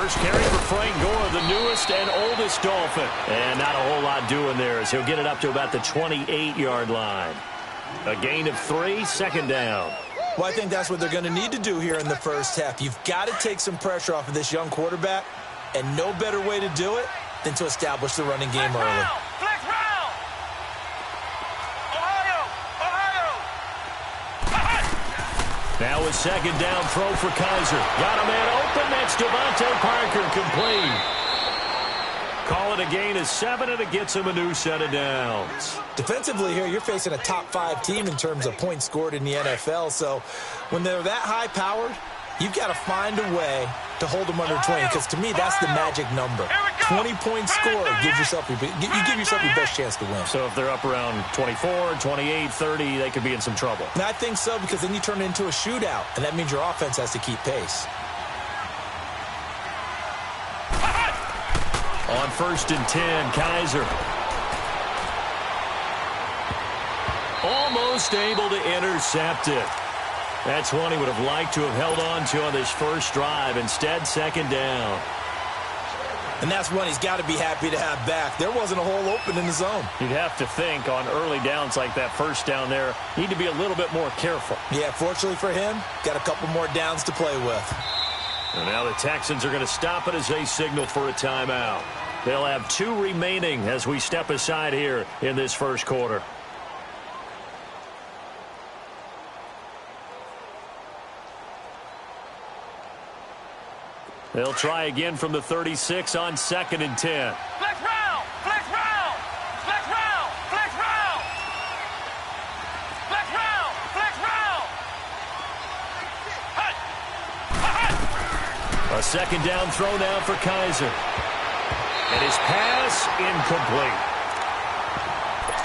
First carry for Frank Gore, the newest and oldest Dolphin. And not a whole lot doing there as he'll get it up to about the 28-yard line. A gain of 3, second down. Well, I think that's what they're going to need to do here in the first half. You've got to take some pressure off of this young quarterback, and no better way to do it than to establish the running game early. Now a second down throw for Kaiser. Got a man open. That's Devontae Parker, complete. Call it a gain of 7, and it gets him a new set of downs. Defensively here, you're facing a top-5 team in terms of points scored in the NFL. So when they're that high-powered, you've got to find a way to hold them under 20. Because to me, that's the magic number. 20 points scored gives yourself you give yourself your best chance to win. So if they're up around 24, 28, 30, they could be in some trouble. And I think so, because then you turn it into a shootout, and that means your offense has to keep pace. On 1st and 10, Kaiser. Almost able to intercept it. That's one he would have liked to have held on to on this first drive. Instead, second down. And that's one he's got to be happy to have back. There wasn't a hole open in the zone. You'd have to think on early downs like that first down there, need to be a little bit more careful. Yeah, fortunately for him, got a couple more downs to play with. And now the Texans are going to stop it as they signal for a timeout. They'll have 2 remaining as we step aside here in this first quarter. They'll try again from the 36 on 2nd and 10. Flex round! Flex round! Flex round! Flex round! Flex round! Flex round! Hey! A second down throw now for Kaiser. And his pass incomplete.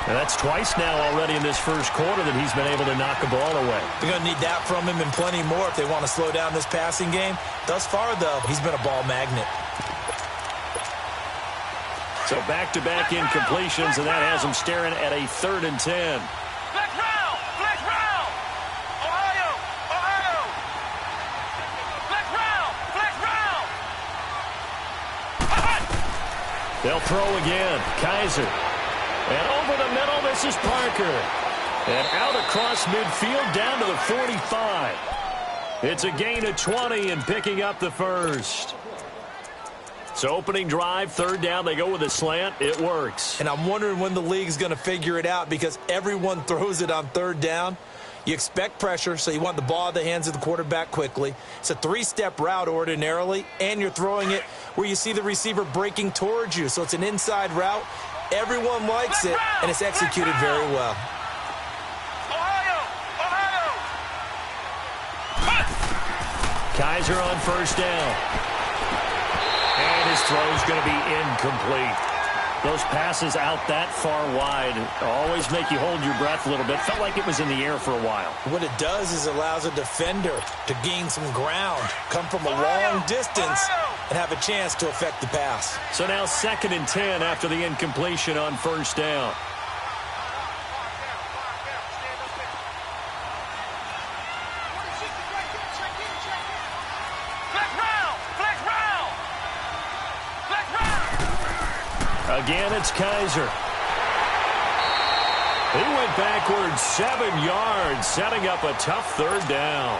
And that's twice now already in this first quarter that he's been able to knock a ball away. They're going to need that from him and plenty more if they want to slow down this passing game. Thus far, though, he's been a ball magnet. So back-to-back incompletions, and that has him staring at a 3rd and 10. Flex round! Flex round! Ohio! Ohio! Flex round! Flex round! They'll throw again. Kaiser. And over the middle, this is Parker. And out across midfield down to the 45. It's a gain of 20 and picking up the first. So opening drive, 3rd down, they go with a slant. It works. And I'm wondering when the league's going to figure it out, because everyone throws it on 3rd down. You expect pressure, so you want the ball in the hands of the quarterback quickly. It's a 3-step route ordinarily, and you're throwing it where you see the receiver breaking towards you. So it's an inside route. Everyone likes it, and it's executed very well. Ohio! Ohio! Kaiser on 1st down. And his throw's going to be incomplete. Those passes out that far wide always make you hold your breath a little bit. Felt like it was in the air for a while. What it does is allows a defender to gain some ground, come from a long distance, and have a chance to affect the pass. So now 2nd and 10 after the incompletion on 1st down. Again, it's Kaiser. He went backwards 7 yards, setting up a tough 3rd down.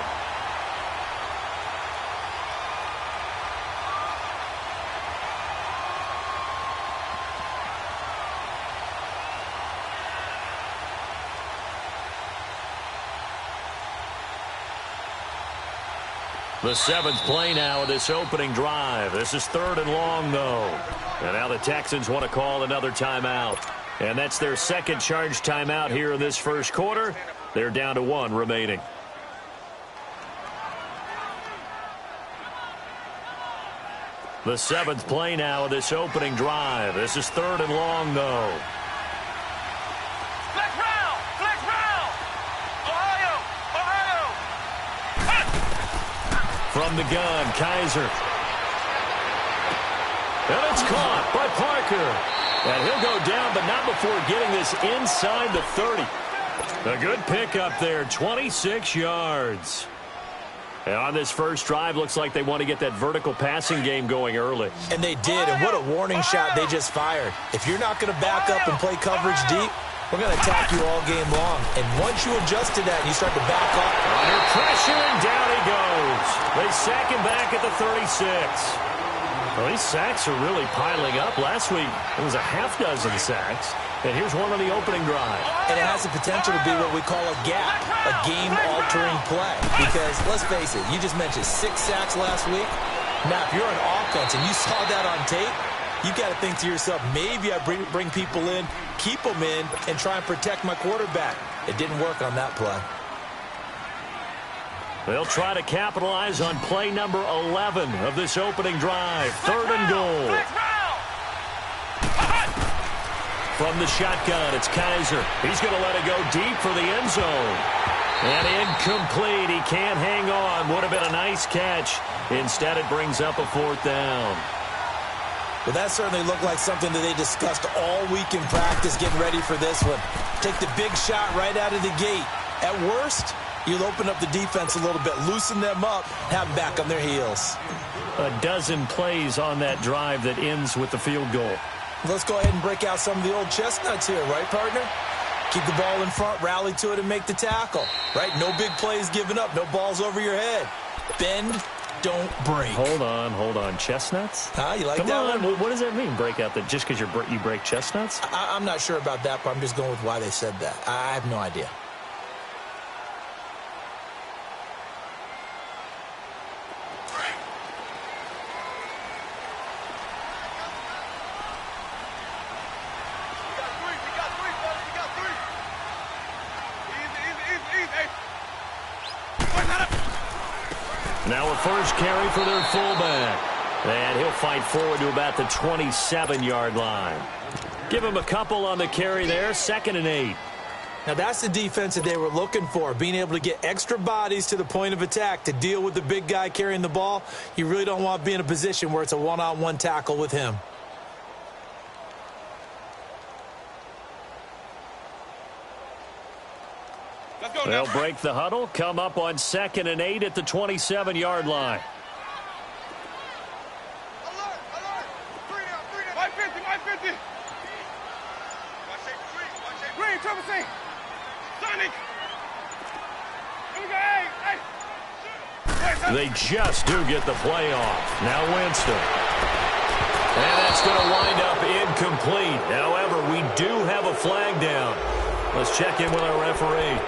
The 7th play now of this opening drive. This is 3rd and long, though. And now the Texans want to call another timeout. And that's their 2nd charge timeout here in this first quarter. They're down to 1 remaining. The 7th play now of this opening drive. This is 3rd and long, though. From the gun, Kaiser. And it's caught by Parker. And he'll go down, but not before getting this inside the 30. A good pickup there, 26 yards. And on this first drive, looks like they want to get that vertical passing game going early. And they did, and what a warning shot they just fired. If you're not going to back up and play coverage deep, we're going to attack you all game long. And once you adjust to that and you start to back up. Under pressure, and down he goes. They sack him back at the 36. Well, these sacks are really piling up. Last week, it was a half dozen sacks. And here's one on the opening drive. And it has the potential to be what we call a gap, a game-altering play. Because, let's face it, you just mentioned 6 sacks last week. Now, if you're an offense and you saw that on tape, you got to think to yourself, maybe I bring people in, keep them in, and try and protect my quarterback. It didn't work on that play. They'll try to capitalize on play number 11 of this opening drive. 3rd and goal. From the shotgun, it's Kizer. He's going to let it go deep for the end zone. And incomplete. He can't hang on. Would have been a nice catch. Instead, it brings up a 4th down. Well, that certainly looked like something that they discussed all week in practice getting ready for this one. Take the big shot right out of the gate. At worst, you'll open up the defense a little bit, loosen them up, have them back on their heels. A dozen plays on that drive that ends with the field goal. Let's go ahead and break out some of the old chestnuts here, right, partner? Keep the ball in front, rally to it, and make the tackle, right? No big plays given up, no balls over your head. Bend, don't break. Hold on. Chestnuts? You like Come that on. one? What does that mean, break out? That just because you break chestnuts? I'm not sure about that, but I'm just going with why they said that. I have no idea. Now a first carry for their fullback. And he'll fight forward to about the 27-yard line. Give him a couple on the carry there. 2nd and 8. Now that's the defense that they were looking for, being able to get extra bodies to the point of attack to deal with the big guy carrying the ball. You really don't want to be in a position where it's a one-on-one tackle with him. They'll break the huddle, come up on 2nd and 8 at the 27-yard line. Alert! 550! Green, triple C! Sonic! Here we go, They just do get the play off. Now Winston. And that's going to wind up incomplete. However, we do have a flag down. Let's check in with our referee.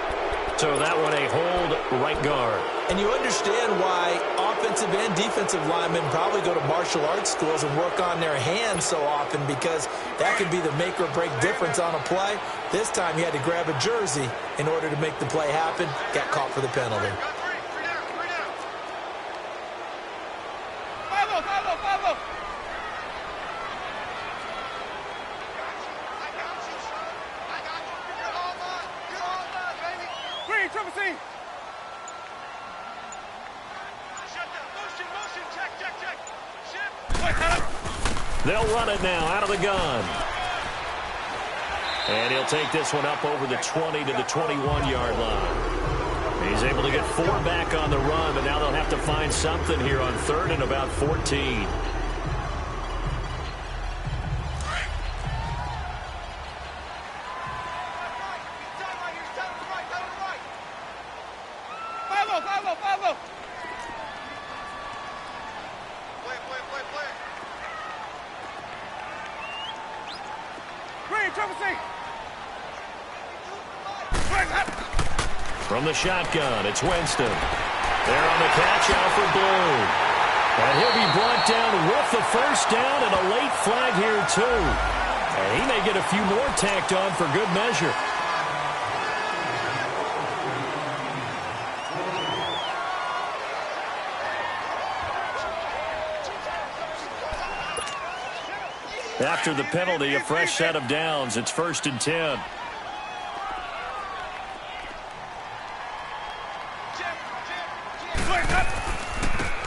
So that one a hold right guard. And you understand why offensive and defensive linemen probably go to martial arts schools and work on their hands so often, because that could be the make or break difference on a play. This time he had to grab a jersey in order to make the play happen. Got caught for the penalty. Follow! Green, triple C! Motion, check. Shift. They'll run it now out of the gun. And he'll take this one up over the 20 to the 21-yard line. He's able to get 4 back on the run, but now they'll have to find something here on 3rd and about 14. Follow! Play. Green, triple C! From the shotgun, it's Winston. There on the catch, Alfred Blue. And he'll be brought down with the first down and a late flag here, too. And he may get a few more tacked on for good measure. After the penalty, a fresh set of downs. It's 1st and 10.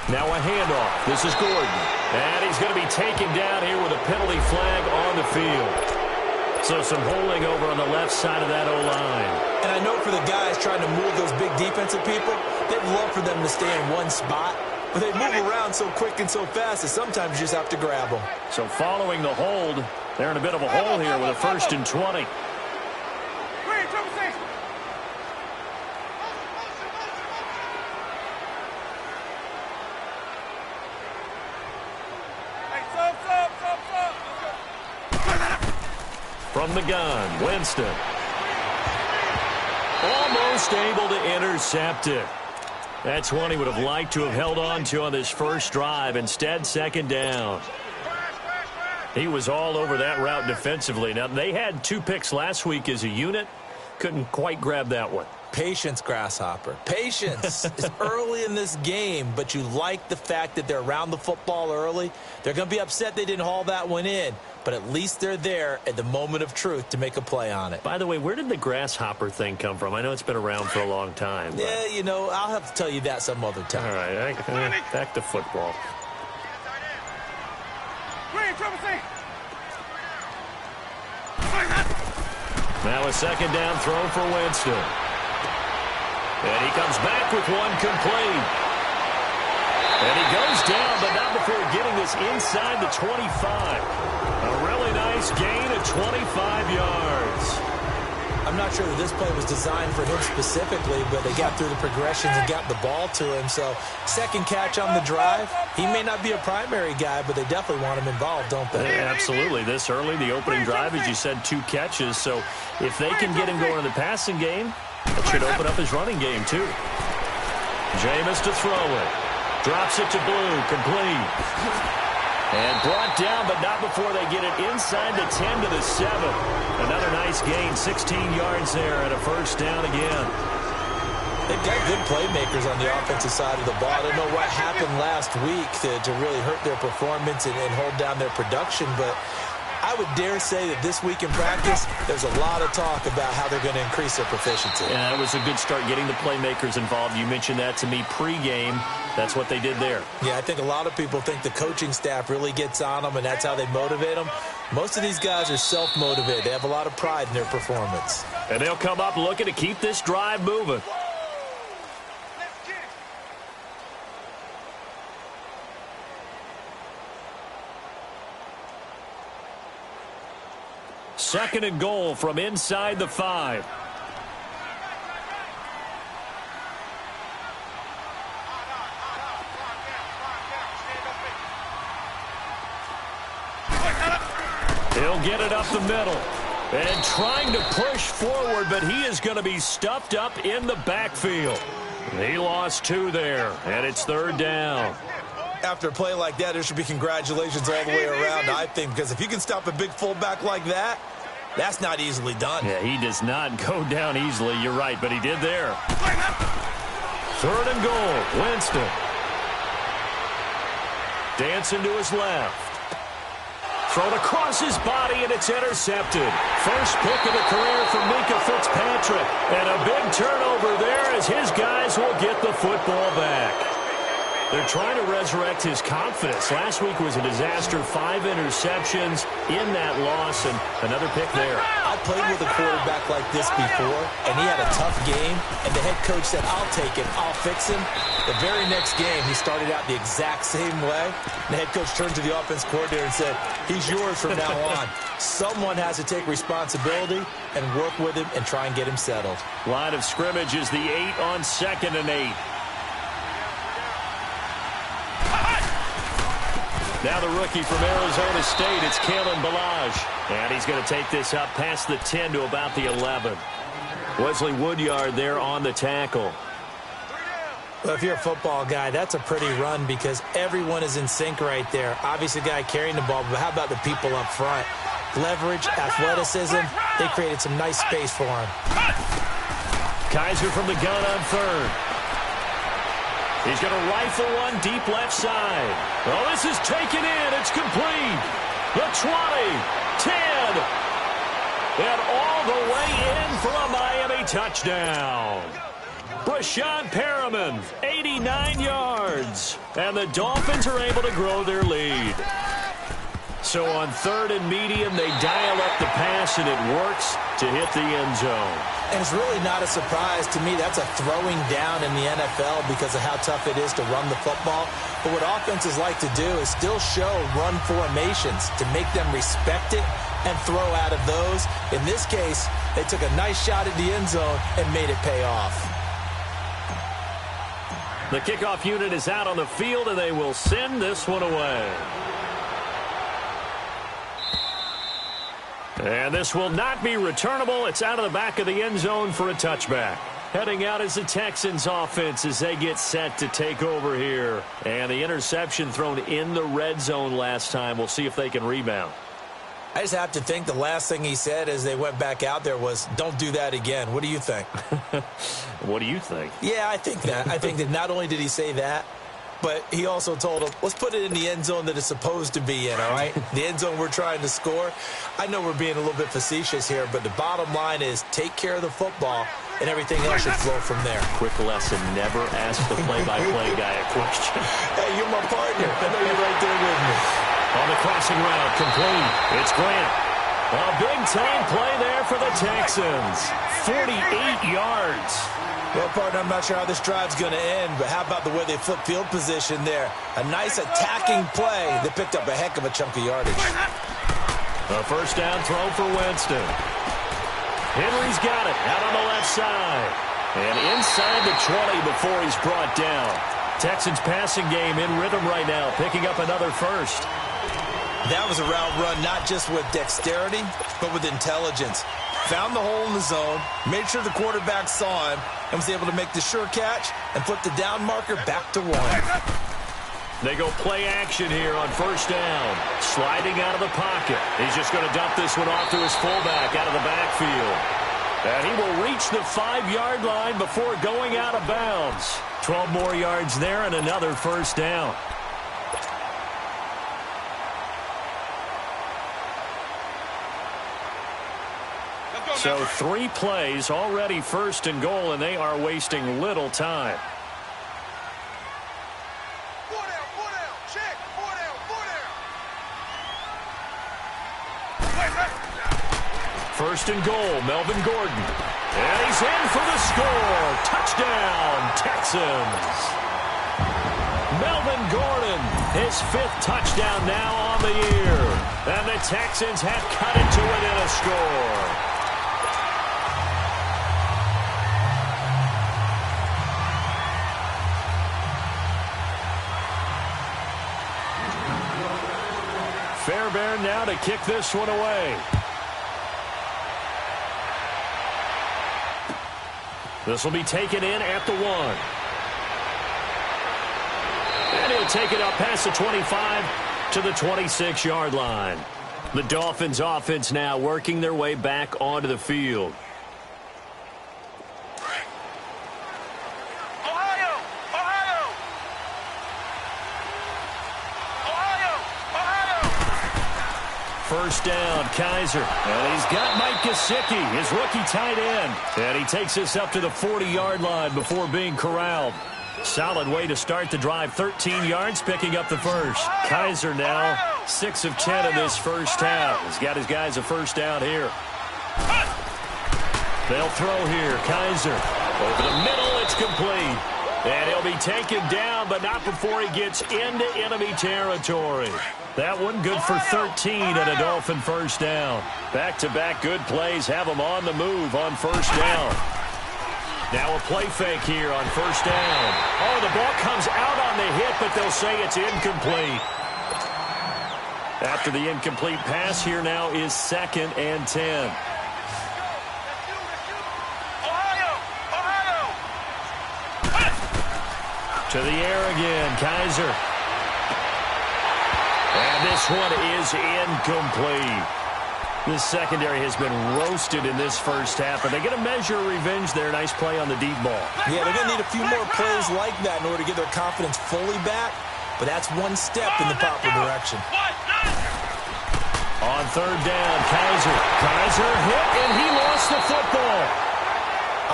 Now a handoff. This is Gordon. And he's going to be taken down here with a penalty flag on the field. So some holding over on the left side of that O-line. And I know for the guys trying to move those big defensive people, they'd love for them to stay in one spot. But they move around so quick and so fast that sometimes you just have to grab them. So following the hold, they're in a bit of a hole here with a 1st and 20. From the gun, Winston. Almost able to intercept it. That's one he would have liked to have held on to on this first drive. Instead, 2nd down. He was all over that route defensively. Now, they had 2 picks last week as a unit. Couldn't quite grab that one. Patience, Grasshopper. Patience. It's early in this game, but you like the fact that they're around the football early. They're going to be upset they didn't haul that one in, but at least they're there at the moment of truth to make a play on it. By the way, where did the Grasshopper thing come from? I know it's been around for a long time. But... yeah, you know, I'll have to tell you that some other time. All right, back to football. Now a 2nd down throw for Winston. And he comes back with one complete. And he goes down, but not before getting this inside the 25. A really nice gain of 25 yards. I'm not sure that this play was designed for him specifically, but they got through the progressions and got the ball to him. So 2nd catch on the drive. He may not be a primary guy, but they definitely want him involved, don't they? Yeah, absolutely. This early, the opening drive, as you said, 2 catches. So if they can get him going in the passing game, that should open up his running game, too. Jameis to throw it. Drops it to Blue. Complete. And brought down, but not before they get it inside the 10 to the 7. Another nice gain, 16 yards there, and a 1st down again. They've got good playmakers on the offensive side of the ball. I don't know what happened last week to really hurt their performance and hold down their production, but I would dare say that this week in practice, there's a lot of talk about how they're going to increase their proficiency. Yeah, that was a good start getting the playmakers involved. You mentioned that to me pregame. That's what they did there. Yeah, I think a lot of people think the coaching staff really gets on them, and that's how they motivate them. Most of these guys are self-motivated. They have a lot of pride in their performance. And they'll come up looking to keep this drive moving. Second and goal from inside the 5. He'll get it up the middle. And trying to push forward, but he is going to be stuffed up in the backfield. He lost 2 there, and it's 3rd down. After a play like that, there should be congratulations all the way around, I think, because if you can stop a big fullback like that, that's not easily done. Yeah, he does not go down easily. You're right, but he did there. 3rd and goal. Winston. Dancing to his left. Thrown across his body, and it's intercepted. First pick of the career for Minkah Fitzpatrick. And a big turnover there as his guys will get the football back. They're trying to resurrect his confidence. Last week was a disaster. 5 interceptions in that loss, and another pick there. I played with a quarterback like this before, and he had a tough game, and the head coach said, I'll take him, I'll fix him. The very next game, he started out the exact same way. The head coach turned to the offense coordinator and said, he's yours from now on. Someone has to take responsibility and work with him and try and get him settled. Line of scrimmage is the 8 on 2nd and 8. Now the rookie from Arizona State, it's Kalen Ballage. And he's going to take this up past the 10 to about the 11. Wesley Woodyard there on the tackle. Well, if you're a football guy, that's a pretty run because everyone is in sync right there. Obviously, the guy carrying the ball, but how about the people up front? Leverage, athleticism, they created some nice space for him. Kizer from the gun on 3rd. He's going to rifle one deep left side. Oh, this is taken in. It's complete. The 20, 10, and all the way in for a Miami touchdown. Brashad Perriman, 89 yards. And the Dolphins are able to grow their lead. So on 3rd and medium, they dial up the pass, and it works to hit the end zone. And it's really not a surprise to me. That's a throwing down in the NFL because of how tough it is to run the football. But what offenses like to do is still show run formations to make them respect it and throw out of those. In this case, they took a nice shot at the end zone and made it pay off. The kickoff unit is out on the field, and they will send this one away. And this will not be returnable. It's out of the back of the end zone for a touchback. Heading out is the Texans offense as they get set to take over here. And the interception thrown in the red zone last time. We'll see if they can rebound. I just have to think the last thing he said as they went back out there was, don't do that again. What do you think? What do you think? Yeah, I think that. I think that not only did he say that, but he also told him, let's put it in the end zone that it's supposed to be in, all right? The end zone we're trying to score. I know we're being a little bit facetious here, but the bottom line is take care of the football, and everything else should flow from there. Quick lesson, never ask the play-by-play guy a question. Hey, you're my partner. I know you're right there with me. On the crossing route, complete. It's Grant. A big-time play there for the Texans. 48 yards. Well, partner, I'm not sure how this drive's going to end, but how about the way they flip field position there? A nice attacking play that picked up a heck of a chunk of yardage. A first down throw for Winston. Henry's got it out on the left side. And inside the 20 before he's brought down. Texans passing game in rhythm right now, picking up another first. That was a route run not just with dexterity, but with intelligence. Found the hole in the zone, made sure the quarterback saw him, and was able to make the sure catch and flip the down marker back to 1. They go play action here on first down. Sliding out of the pocket. He's just going to dump this one off to his fullback out of the backfield. And he will reach the 5-yard line before going out of bounds. 12 more yards there and another first down. So 3 plays already first and goal, and they are wasting little time. First and goal, Melvin Gordon. And he's in for the score. Touchdown, Texans. Melvin Gordon, his 5th touchdown now on the year. And the Texans have cut into it in a score. Fairbairn now to kick this one away. This will be taken in at the 1. And he'll take it up past the 25 to the 26-yard line. The Dolphins offense now working their way back onto the field. First down, Kaiser. And he's got Mike Gesicki, his rookie tight end. And he takes this up to the 40-yard line before being corralled. Solid way to start the drive. 13 yards, picking up the first. Kaiser now 6 of 10 in this first half. He's got his guys a first down here. They'll throw here. Kaiser over the middle. It's complete. And he'll be taken down, but not before he gets into enemy territory. That one good for 13 and a Dolphin first down. Back-to-back good plays have them on the move on first down. Now a play fake here on first down. Oh, the ball comes out on the hit, but they'll say it's incomplete. After the incomplete pass, here now is 2nd and 10. To the air again, Kaiser. And this one is incomplete. This secondary has been roasted in this first half, but they get a measure of revenge there. Nice play on the deep ball. Yeah, they're going to need a few more plays like that in order to get their confidence fully back, but that's one step in the proper direction. On third down, Kaiser. Kaiser hit, and he lost the football.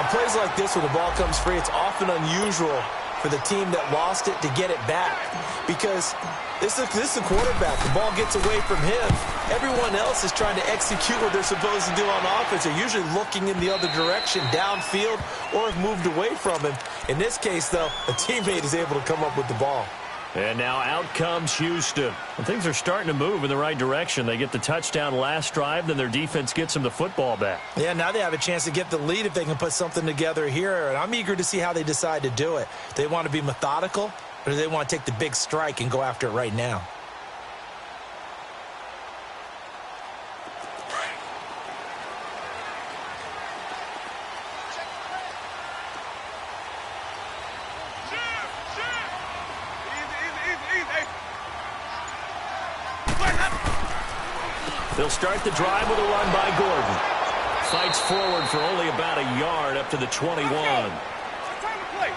On plays like this where the ball comes free, it's often unusual for the team that lost it to get it back. Because this is a quarterback. The ball gets away from him. Everyone else is trying to execute what they're supposed to do on offense. They're usually looking in the other direction, downfield, or have moved away from him. In this case, though, a teammate is able to come up with the ball. And now out comes Houston. And things are starting to move in the right direction. They get the touchdown last drive, then their defense gets them the football back. Yeah, now they have a chance to get the lead if they can put something together here. And I'm eager to see how they decide to do it. Do they want to be methodical, or do they want to take the big strike and go after it right now? They'll start the drive with a run by Gordon. Fights forward for only about a yard up to the 21.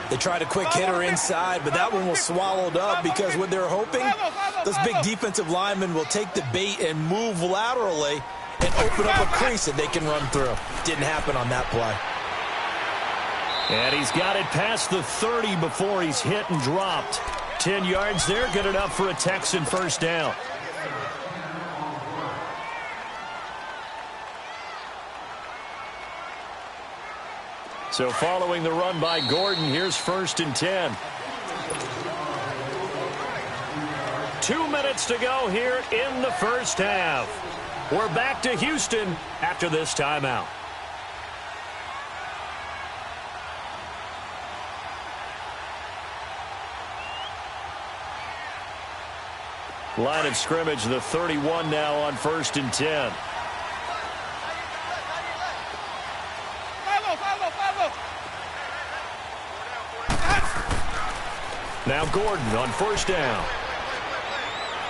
They tried a quick hitter inside, but that one was swallowed up because what they're hoping, those big defensive linemen will take the bait and move laterally and open up a crease that they can run through. Didn't happen on that play. And he's got it past the 30 before he's hit and dropped. 10 yards there, good enough for a Texan first down. So following the run by Gordon, here's 1st and 10. 2 minutes to go here in the first half. We're back to Houston after this timeout. Line of scrimmage, the 31 now on 1st and 10. Now Gordon on 1st down.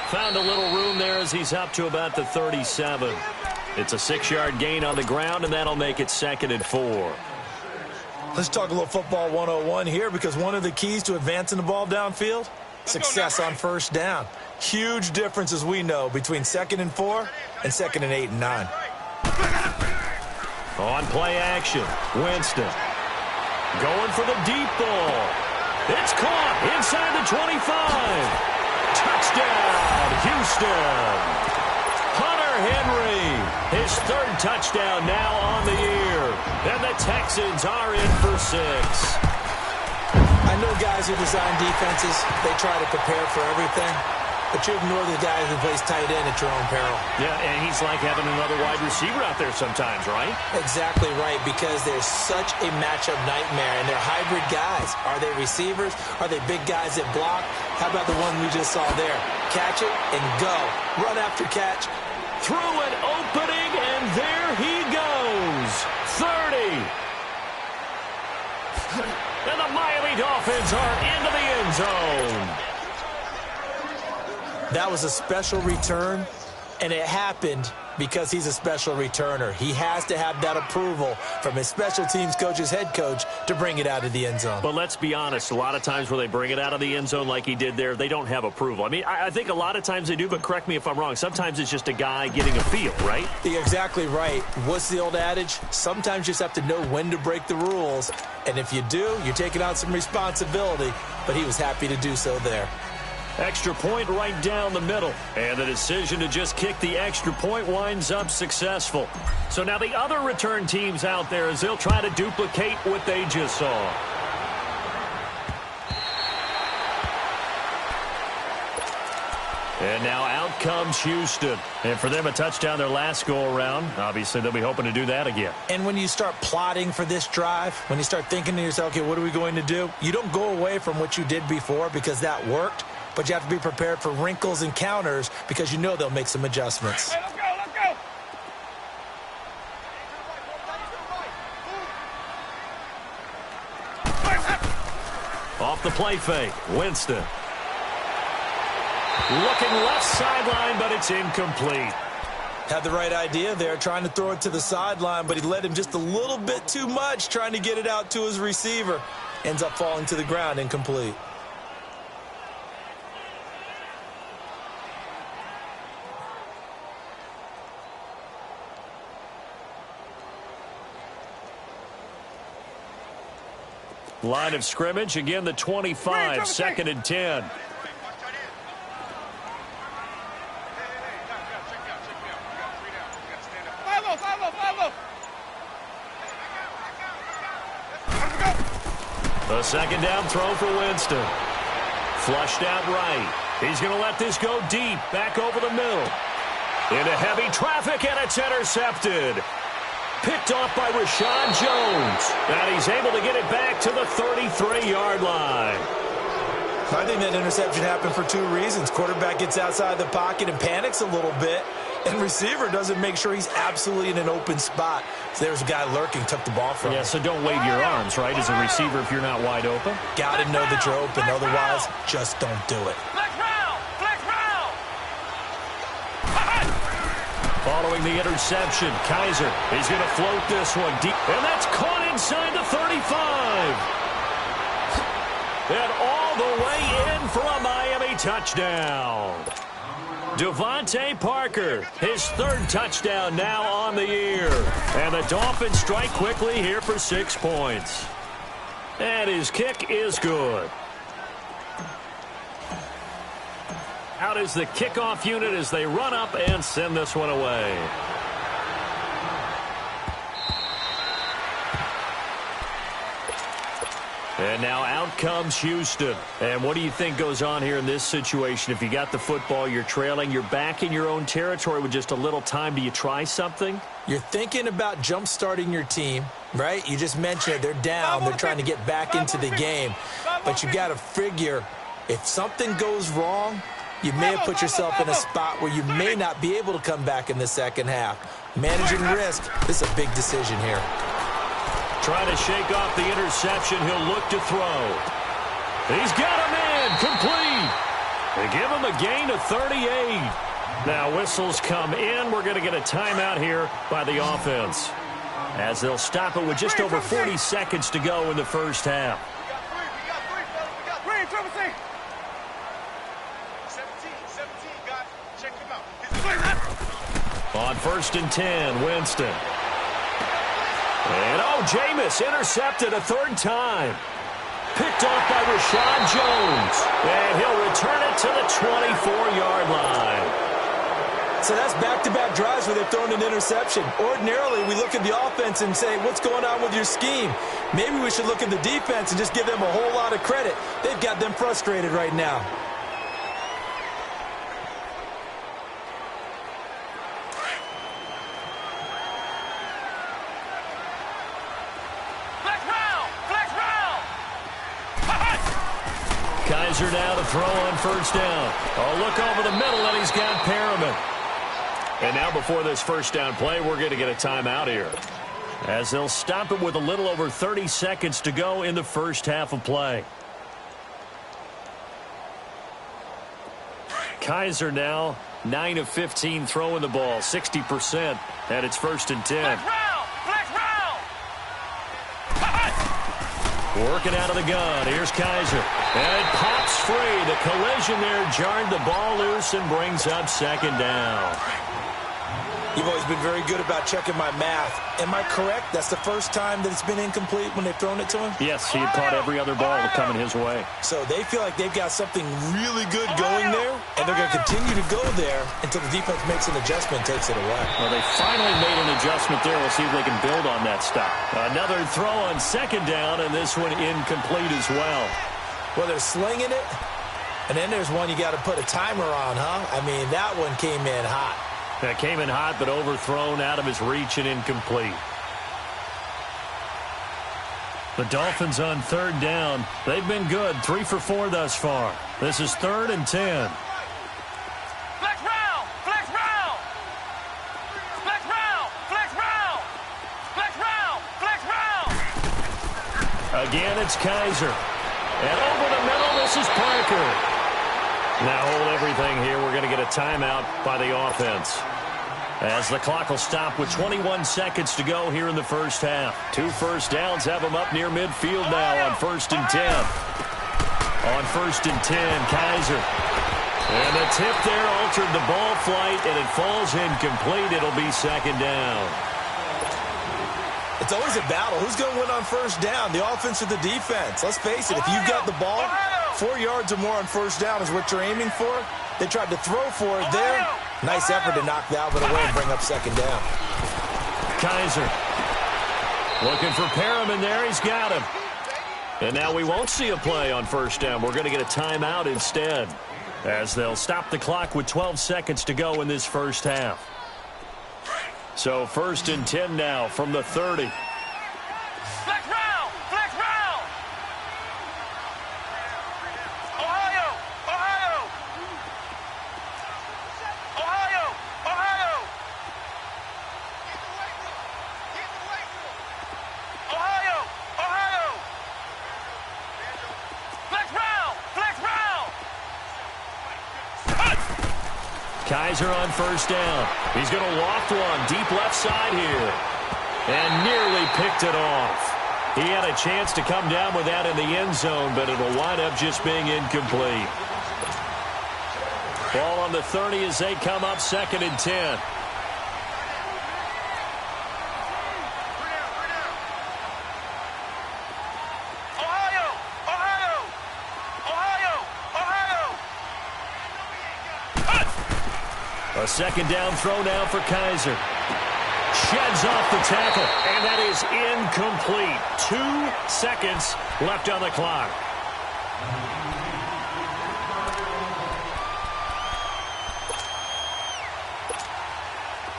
Found a little room there as he's up to about the 37. It's a 6-yard gain on the ground, and that'll make it 2nd and 4. Let's talk a little football 101 here, because one of the keys to advancing the ball downfield, success on 1st down. Huge difference, as we know, between 2nd and 4 and 2nd and 8 and 9. On play action, Winston going for the deep ball. It's caught inside the 25. Touchdown, Houston. Hunter Henry, his 3rd touchdown now on the year. And the Texans are in for 6. I know guys who design defenses, they try to prepare for everything. But you ignore the guy who plays tight end at your own peril. Yeah, and he's like having another wide receiver out there sometimes, right? Exactly right, because they're such a matchup nightmare, and they're hybrid guys. Are they receivers? Are they big guys that block? How about the one we just saw there? Catch it and go. Run after catch. Through an opening, and there he goes. 30. And the Miami Dolphins are into the end zone. That was a special return, and it happened because he's a special returner. He has to have that approval from his special teams coach's head coach to bring it out of the end zone. But let's be honest, a lot of times where they bring it out of the end zone like he did there, they don't have approval. I mean, I think a lot of times they do, but correct me if I'm wrong. Sometimes it's just a guy getting a feel, right? You're exactly right. What's the old adage? Sometimes you just have to know when to break the rules, and if you do, you're taking on some responsibility, but he was happy to do so there. Extra point right down the middle. And the decision to just kick the extra point winds up successful. So now the other return teams out there as they'll try to duplicate what they just saw. And now out comes Houston. And for them, a touchdown their last go-around. Obviously, they'll be hoping to do that again. And when you start plotting for this drive, when you start thinking to yourself, okay, what are we going to do? You don't go away from what you did before because that worked. But you have to be prepared for wrinkles and counters because you know they'll make some adjustments. Hey, let's go, let's go. Off the play fake, Winston. Looking left sideline, but it's incomplete. Had the right idea there, trying to throw it to the sideline, but he led him just a little bit too much, trying to get it out to his receiver. Ends up falling to the ground, incomplete. Line of scrimmage, again the 25, 2nd and 10. A 2nd down throw for Winston. Flushed out right. He's going to let this go deep, back over the middle. Into heavy traffic, and it's intercepted. Picked off by Rashad Jones. And he's able to get it back to the 33-yard line. I think that interception happened for 2 reasons. Quarterback gets outside the pocket and panics a little bit, and receiver doesn't make sure he's absolutely in an open spot. So there's a guy lurking, took the ball from him. Yeah, so don't wave your arms, right, as a receiver if you're not wide open. Got to know that you're open. Otherwise, just don't do it. Following the interception, Kaiser is going to float this one deep. And that's caught inside the 35. And all the way in for a Miami touchdown. Devontae Parker, his 3rd touchdown now on the year. And the Dolphins strike quickly here for 6 points. And his kick is good. Out is the kickoff unit as they run up and send this one away. And now out comes Houston. And what do you think goes on here in this situation? If you got the football, you're trailing, you're back in your own territory with just a little time. Do you try something? You're thinking about jump-starting your team, right? You just mentioned it. They're down. They're trying to get back into the game. But you got to figure if something goes wrong, you may have put yourself in a spot where you may not be able to come back in the second half. Managing risk, this is a big decision here. Trying to shake off the interception. He'll look to throw. He's got him in. Complete. They give him a gain of 38. Now whistles come in. We're going to get a timeout here by the offense, as they'll stop it with just over 40 seconds to go in the first half. On 1st and 10, Winston. And Jameis intercepted a 3rd time. Picked off by Rashad Jones. And he'll return it to the 24-yard line. So that's back-to-back drives where they've thrown an interception. Ordinarily, we look at the offense and say, what's going on with your scheme? Maybe we should look at the defense and just give them a whole lot of credit. They've got them frustrated right now. Kaiser now to throw on 1st down. Oh, look over the middle, and he's got Perriman. And now before this 1st down play, we're going to get a timeout here, as they'll stop it with a little over 30 seconds to go in the first half of play. Kaiser now 9 of 15 throwing the ball, 60%, and it's 1st and 10. Working out of the gun. Here's Kaiser. And it pops free. The collision there jarred the ball loose and brings up 2nd down. You've always been very good about checking my math. Am I correct? That's the first time that it's been incomplete when they've thrown it to him? Yes, he had caught every other ball coming his way. So they feel like they've got something really good going there, and they're going to continue to go there until the defense makes an adjustment and takes it away. Well, they finally made an adjustment there. We'll see if they can build on that stuff. Another throw on 2nd down, and this one incomplete as well. Well, they're slinging it, and then there's one you got to put a timer on, huh? I mean, that one came in hot. That came in hot, but overthrown, out of his reach and incomplete. The Dolphins on 3rd down. They've been good, 3 for 4 thus far. This is 3rd and 10. Flex round! Flex round! Flex round! Flex round! Flex round! Flex round! Again, it's Kaiser. And over the middle, this is Parker. Now hold everything here. We're going to get a timeout by the offense, as the clock will stop with 21 seconds to go here in the first half. 2 first downs have them up near midfield now on 1st and 10. On 1st and 10, Kaiser. And the tip there altered the ball flight, and it falls incomplete. It'll be 2nd down. It's always a battle. Who's going to win on first down, the offense or the defense? Let's face it, if you've got the ball, 4 yards or more on first down is what you're aiming for. They tried to throw for it there. Nice effort to knock that one away and bring up second down. Kizer looking for Perriman there. He's got him. And now we won't see a play on first down. We're going to get a timeout instead, as they'll stop the clock with 12 seconds to go in this first half. So 1st and 10 now from the 30. Flex round! Flex round! Ohio! Ohio! Ohio! Ohio! Ohio! Ohio! Flex round! Flex round! Kizer on first down. He's going to loft one deep left side here. And nearly picked it off. He had a chance to come down with that in the end zone, but it'll wind up just being incomplete. Ball on the 30 as they come up 2nd and 10. Ohio! Ohio! Ohio! Ohio! A 2nd down throw now for Kizer. Sheds off the tackle, and that is incomplete. 2 seconds left on the clock.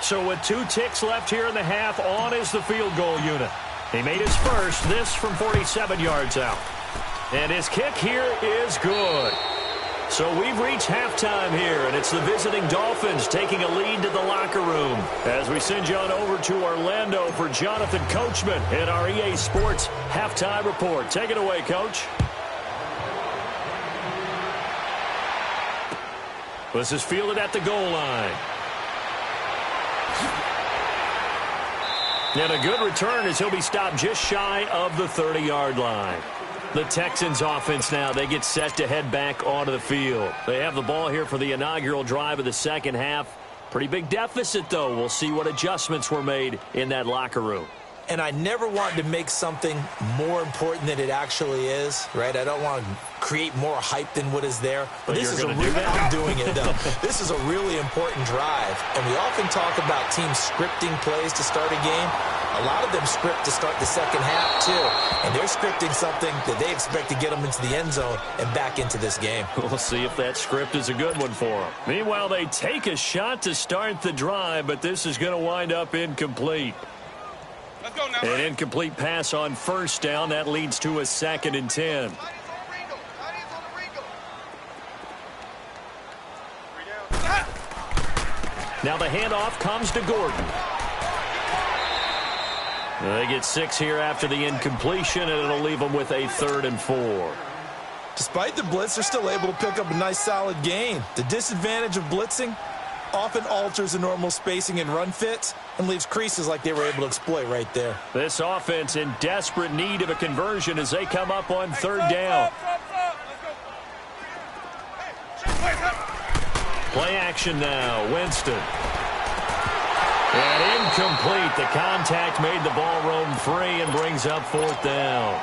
So with 2 ticks left here in the half, on is the field goal unit. He made his first, this from 47 yards out. And his kick here is good. So we've reached halftime here, and it's the visiting Dolphins taking a lead to the locker room. As we send you on over to Orlando for Jonathan Coachman in our EA Sports Halftime Report. Take it away, Coach. This is fielded at the goal line. And a good return as he'll be stopped just shy of the 30-yard line. The Texans offense now, they get set to head back onto the field. They have the ball here for the inaugural drive of the second half. Pretty big deficit, though. We'll see what adjustments were made in that locker room. And I never wanted to make something more important than it actually is, right? I don't want to create more hype than what is there. But this is I'm doing it, though. This is a really important drive. And we often talk about teams scripting plays to start a game. A lot of them script to start the second half, too. And they're scripting something that they expect to get them into the end zone and back into this game. We'll see if that script is a good one for them. Meanwhile, they take a shot to start the drive, but this is going to wind up incomplete. Let's go now. An incomplete pass on first down. That leads to a 2nd and 10. Now the handoff comes to Gordon. They get 6 here after the incompletion, and it'll leave them with a 3rd and 4. Despite the blitz, they're still able to pick up a nice solid gain. The disadvantage of blitzing often alters the normal spacing and run fits and leaves creases like they were able to exploit right there. This offense in desperate need of a conversion as they come up on 3rd down. Play action now. Winston. And incomplete. The contact made the ball roam free and brings up 4th down.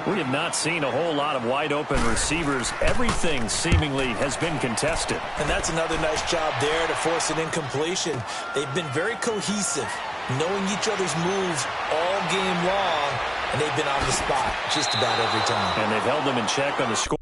We have not seen a whole lot of wide-open receivers. Everything seemingly has been contested. And that's another nice job there to force an incompletion. They've been very cohesive, knowing each other's moves all game long, and they've been on the spot just about every time. And they've held them in check on the score.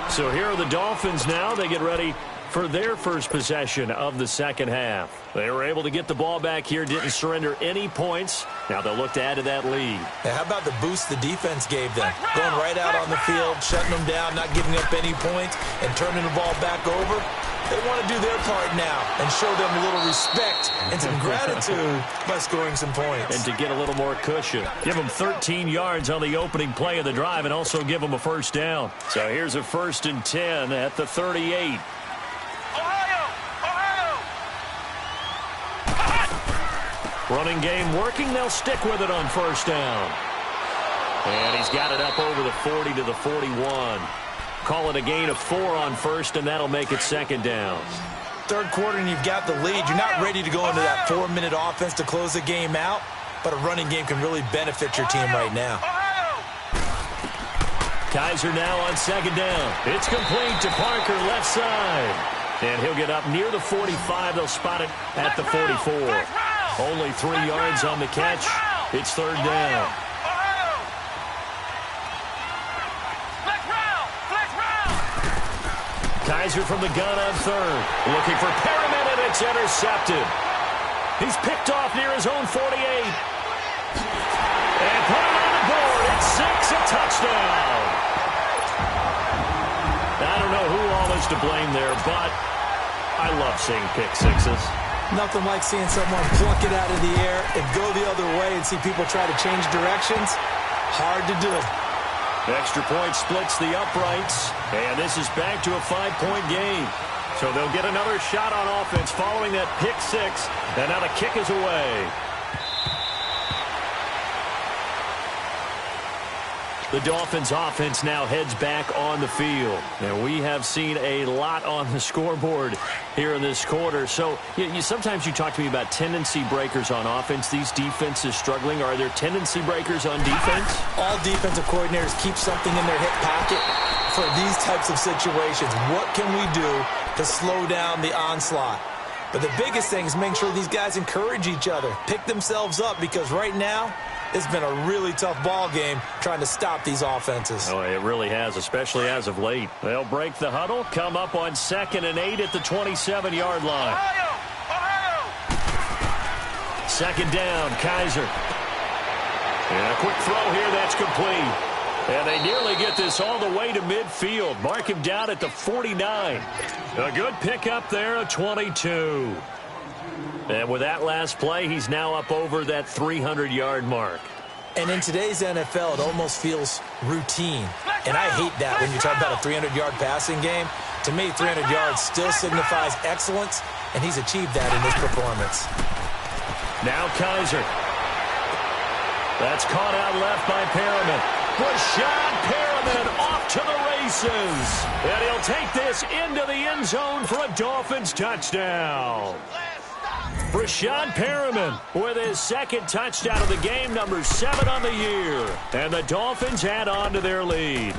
So here are the Dolphins now. They get ready for their first possession of the second half. They were able to get the ball back here, didn't surrender any points. Now they'll look to add to that lead. Now, how about the boost the defense gave them? Going right out on the field, shutting them down, not giving up any points, and turning the ball back over. They want to do their part now and show them a little respect and some gratitude by scoring some points. And to get a little more cushion. Give them 13 yards on the opening play of the drive and also give them a first down. So here's a 1st and 10 at the 38. Running game working. They'll stick with it on first down. And he's got it up over the 40 to the 41. Call it a gain of 4 on first, and that'll make it 2nd down. Third quarter, and you've got the lead. You're not ready to go into that 4-minute offense to close the game out, but a running game can really benefit your team right now. Kizer now on 2nd down. It's complete to Parker, left side. And he'll get up near the 45. They'll spot it at the 44. Only 3 yards on the catch. It's 3rd down. Kizer from the gun on 3rd. Looking for Perriman, and it's intercepted. He's picked off near his own 48. And put it on the board. It's 6, a touchdown. I don't know who all is to blame there, but I love seeing pick sixes. Nothing like seeing someone pluck it out of the air and go the other way and see people try to change directions. Hard to do. Extra point splits the uprights, and this is back to a 5-point game. So they'll get another shot on offense following that pick 6, and now the kick is away. The Dolphins offense now heads back on the field. And we have seen a lot on the scoreboard here in this quarter. So sometimes you talk to me about tendency breakers on offense. These defenses struggling. Are there tendency breakers on defense? All defensive coordinators keep something in their hip pocket for these types of situations. What can we do to slow down the onslaught? But the biggest thing is making sure these guys encourage each other, pick themselves up, because right now it's been a really tough ball game trying to stop these offenses. Oh, it really has, especially as of late. They'll break the huddle, come up on 2nd and 8 at the 27-yard line. 2nd down, Kizer. And a quick throw here, that's complete. And they nearly get this all the way to midfield. Mark him down at the 49. A good pickup there, a 22. And with that last play, he's now up over that 300-yard mark. And in today's NFL, it almost feels routine. And I hate that when you talk about a 300-yard passing game. To me, 300 yards still signifies excellence, and he's achieved that in this performance. Now Kizer. That's caught out left by Perriman. Breshad Perriman off to the races. And he'll take this into the end zone for a Dolphins touchdown. Breshad Perriman with his 2nd touchdown of the game, number 7 on the year. And the Dolphins add on to their lead.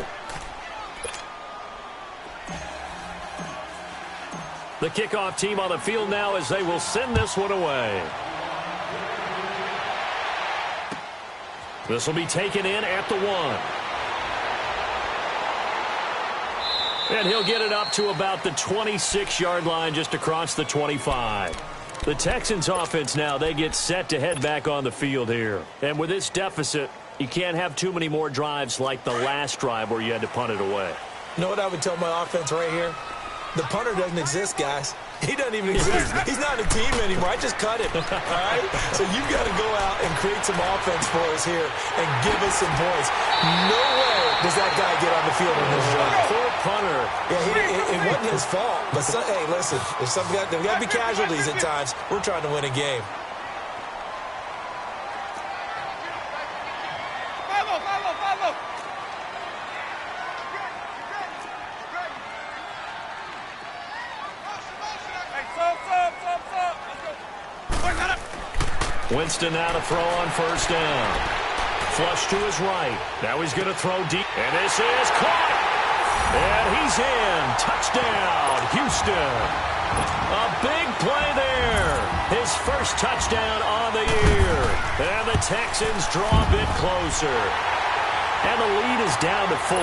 The kickoff team on the field now as they will send this one away. This will be taken in at the 1. And he'll get it up to about the 26-yard line, just across the 25. The Texans offense now, they get set to head back on the field here. And with this deficit, you can't have too many more drives like the last drive where you had to punt it away. You know what I would tell my offense right here? The punter doesn't exist, guys. He doesn't even exist. He's not a team anymore. I just cut him. All right? So you've got to go out and create some offense for us here and give us some points. No way does that guy get on the field in this drive. Poor punter. Yeah, it wasn't his fault. But, hey, listen, there's got to be casualties at times. We're trying to win a game. Winston now to throw on 1st down. Flush to his right. Now he's going to throw deep. And this is caught. And he's in. Touchdown, Houston. A big play there. His first touchdown on the year. And the Texans draw a bit closer. And the lead is down to 4.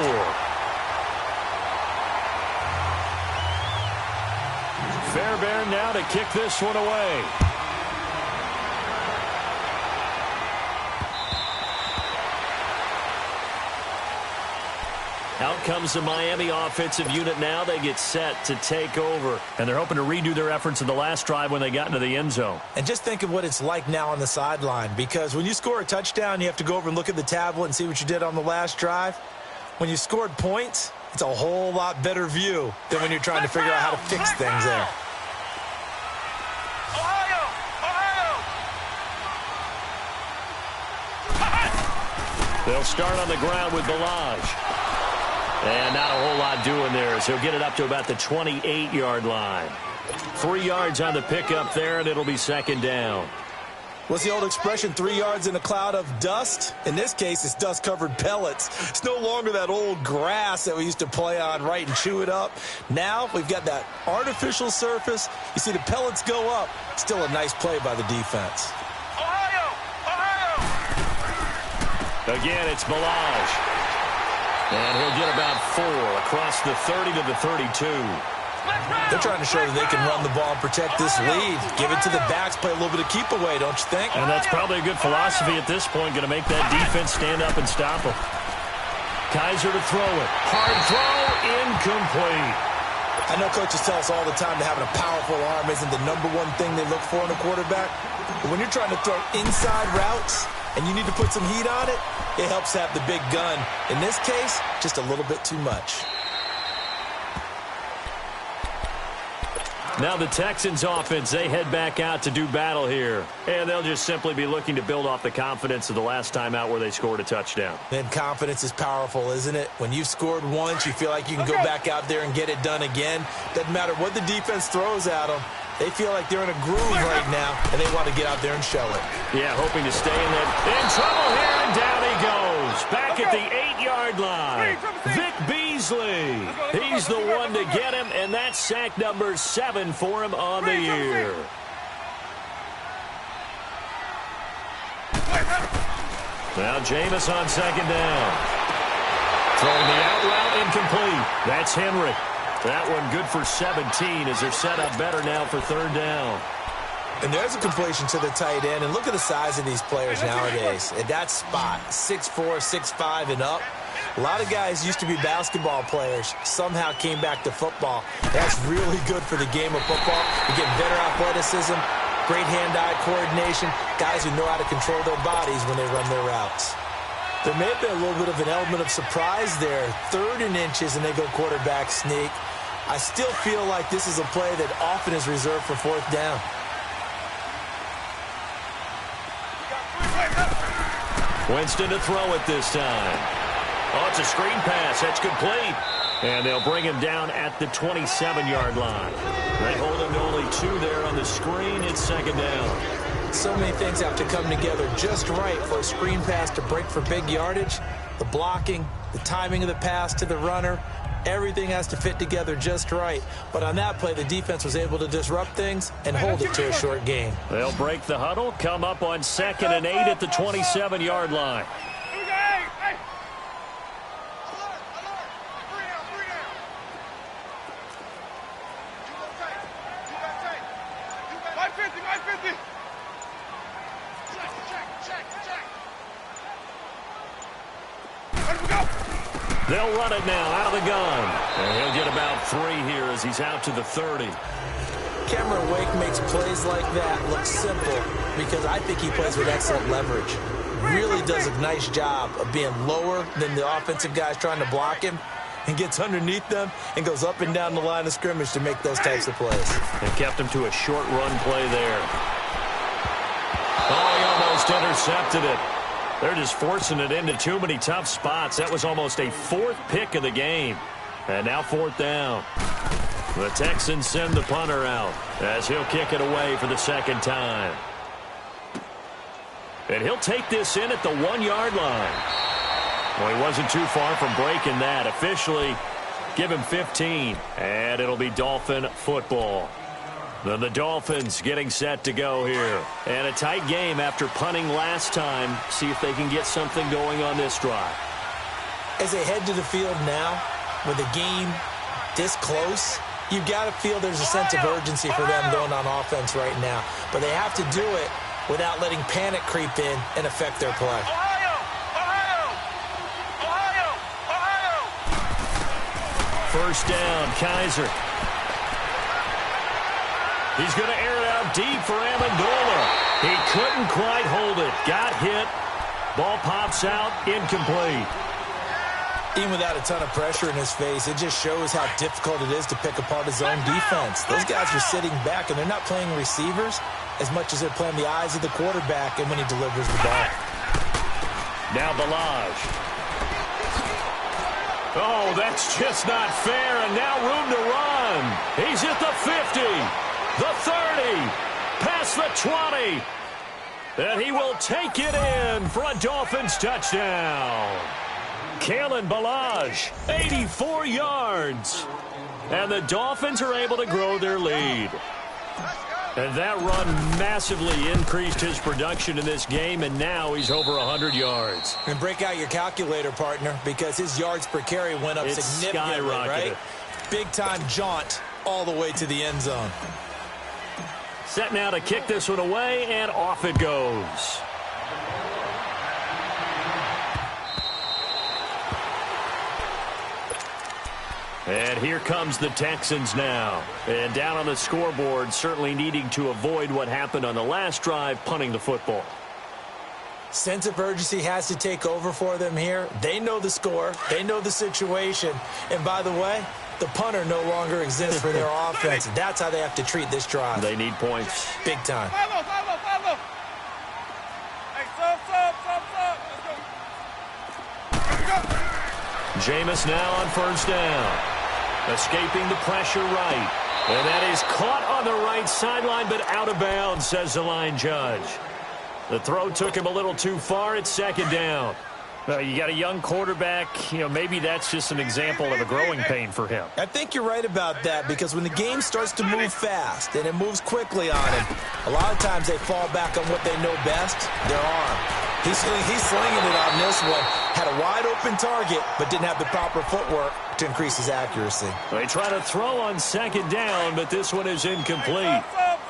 Fairbairn now to kick this one away. Out comes the Miami offensive unit now. They get set to take over. And they're hoping to redo their efforts in the last drive when they got into the end zone. And just think of what it's like now on the sideline, because when you score a touchdown, you have to go over and look at the tablet and see what you did on the last drive. When you scored points, it's a whole lot better view than when you're trying to figure out how to fix things there. They'll start on the ground with Ballage. And not a whole lot doing there as he'll get it up to about the 28-yard line. 3 yards on the pickup there, and it'll be second down. What's the old expression, 3 yards in a cloud of dust? In this case, it's dust-covered pellets. It's no longer that old grass that we used to play on, right, and chew it up. Now we've got that artificial surface. You see the pellets go up. Still a nice play by the defense. Again, it's Ballage. And he'll get about 4 across the 30 to the 32. They're trying to show that they can run the ball and protect this lead. Give it to the backs, play a little bit of keep away, don't you think? And that's probably a good philosophy at this point, going to make that defense stand up and stop them. Kizer to throw it. Hard throw, incomplete. I know coaches tell us all the time that having a powerful arm isn't the #1 thing they look for in a quarterback. But when you're trying to throw inside routes and you need to put some heat on it, it helps have the big gun. In this case, just a little bit too much. Now the Texans offense, they head back out to do battle here. And they'll just simply be looking to build off the confidence of the last time out where they scored a touchdown. Then confidence is powerful, isn't it? When you've scored once, you feel like you can go back out there and get it done again. Doesn't matter what the defense throws at them. They feel like they're in a groove right now, and they want to get out there and show it. Yeah, hoping to stay in that. In trouble here, and down he goes. Back at the 8-yard line. Vic Beasley. He's the one to get him, and that's sack number 7 for him on the year. Now Jameis on second down. Throwing the out route, incomplete. That's Henry. That one good for 17 as they're set up better now for third down. And there's a completion to the tight end. And look at the size of these players nowadays. At that spot, 6'4", 6'5", and up. A lot of guys used to be basketball players. Somehow came back to football. That's really good for the game of football. You get better athleticism, great hand-eye coordination, guys who know how to control their bodies when they run their routes. There may have been a little bit of an element of surprise there. 3rd and inches, and they go quarterback sneak. I still feel like this is a play that often is reserved for 4th down. Winston to throw it this time. Oh, it's a screen pass. That's complete. And they'll bring him down at the 27-yard line. They hold him to only 2 there on the screen. It's second down. So many things have to come together just right for a screen pass to break for big yardage. The blocking, the timing of the pass to the runner, everything has to fit together just right. But on that play, the defense was able to disrupt things and hold it to a short gain. They'll break the huddle, come up on 2nd and 8 at the 27-yard line. They'll run it now out of the gun. And he'll get about 3 here as he's out to the 30. Cameron Wake makes plays like that look simple because I think he plays with excellent leverage. Really does a nice job of being lower than the offensive guys trying to block him and gets underneath them and goes up and down the line of scrimmage to make those types of plays. They kept him to a short run play there. Oh, he almost intercepted it. They're just forcing it into too many tough spots. That was almost a 4th pick of the game. And now 4th down. The Texans send the punter out as he'll kick it away for the 2nd time. And he'll take this in at the 1-yard line. Well, he wasn't too far from breaking that. Officially, give him 15. And it'll be Dolphin football. Then the Dolphins getting set to go here. And a tight game after punting last time. See if they can get something going on this drive. As they head to the field now, with the game this close, you've got to feel there's a sense of urgency for them going on offense right now. But they have to do it without letting panic creep in and affect their play. First down, Kaiser. He's going to air it out deep for Amendola. He couldn't quite hold it. Got hit. Ball pops out, incomplete. Even without a ton of pressure in his face, it just shows how difficult it is to pick apart his own defense. Those guys are sitting back, and they're not playing receivers as much as they're playing the eyes of the quarterback and when he delivers the ball. Now Balazs. Oh, that's just not fair, and now room to run. He's at the 50, the 30, past the 20. And he will take it in for a Dolphins touchdown. Kalen Balazs, 84 yards. And the Dolphins are able to grow their lead. And that run massively increased his production in this game, and now he's over 100 yards. And break out your calculator, partner, because his yards per carry went up significantly, right? Big-time jaunt all the way to the end zone. Set now to kick this one away, and off it goes. And here comes the Texans now. And down on the scoreboard, certainly needing to avoid what happened on the last drive, punting the football. Sense of urgency has to take over for them here. They know the score. They know the situation. And by the way, the punter no longer exists for their offense. That's how they have to treat this drive. They need points. Big time. Follow. Hey, stop. Jameis now on first down. Escaping the pressure right. And that is caught on the right sideline, but out of bounds, says the line judge. The throw took him a little too far. It's second down. You got a young quarterback. Maybe that's just an example of a growing pain for him. I think you're right about that, because when the game starts to move fast and it moves quickly on him, a lot of times they fall back on what they know best, their arm. He's slinging it on this one. Had a wide-open target, but didn't have the proper footwork to increase his accuracy. They try to throw on second down, but this one is incomplete.